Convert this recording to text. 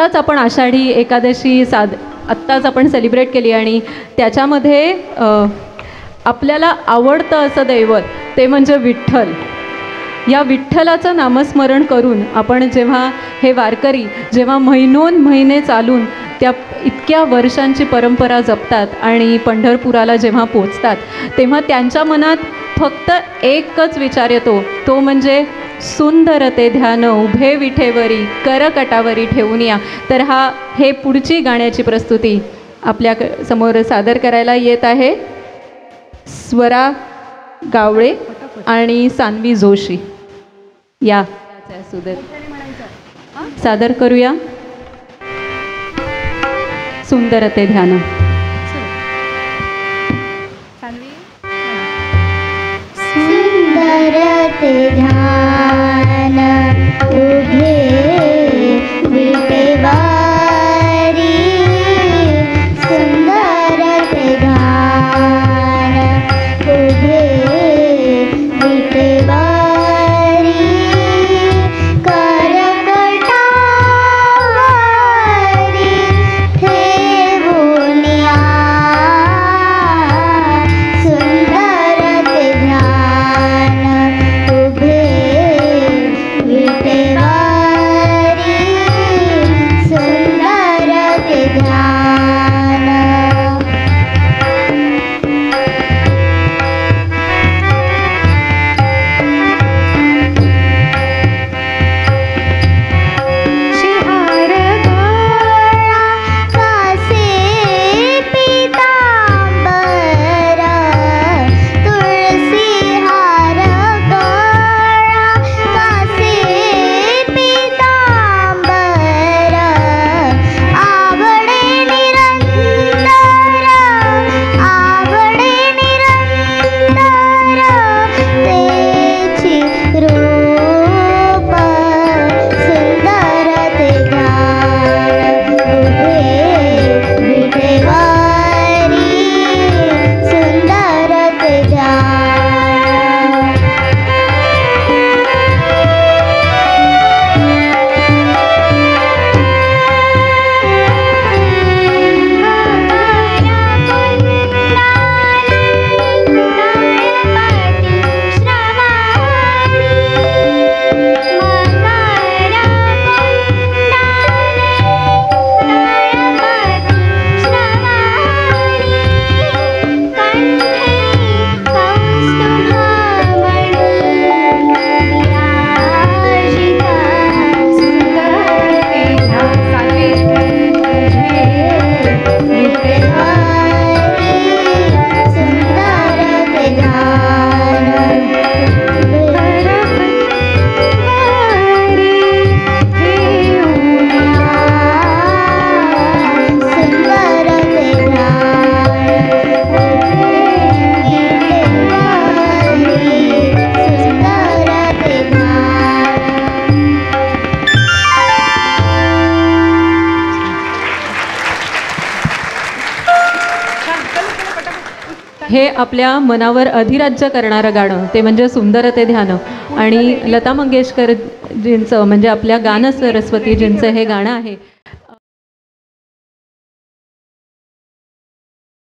आत्ताच आपण आषाढी एकादशी आत्ताच आपण सेलिब्रेट केली आणि त्याच्यामध्ये आपल्याला आवडतं असं दैवत ते म्हणजे विठ्ठल. या विठ्ठलाचं नामस्मरण करून आपण जेव्हा हे वारकरी जेव्हा महिनोन महिने चालून त्या इतक्या वर्षांची परंपरा जपतात आणि पंढरपुराला जेव्हा पोचतात तेव्हा त्यांच्या मनात फक्त एकच विचार येतो, तो म्हणजे सुंदर ते ध्यान उभे विठेवरी करकटावरी ठेवून या. तर हे पुढची गाण्याची प्रस्तुती आपल्या समोर सादर करायला येत आहे स्वरा गावळे आणि सान्वी जोशी. या सादर करूया सुंदर ते ध्यान. सुंदर ते ध्यान उभे विठेवरी, सुंदर ते ध्यान उभे विठेवरी, करकटावरी ठेवून या. सुंदर ते ध्यान उभे विठेवरी, सुंदर ते ध्यान. शिहार गळा कासे पीतांबर, तुळसी हार गळा कासे पीतांबर, आवडे निरंतर, आवडे निरंतर तेची रूप. सुंदर ते ध्यान उभे विठेवरी, सुंदर ते ध्यान. हे आपल्या मनावर अधिराज्य करणारं गाणं ते म्हणजे सुंदर ते ध्यान. आणि लता मंगेशकरजींचं म्हणजे आपल्या गान सरस्वतीजींचं हे गाणं आहे.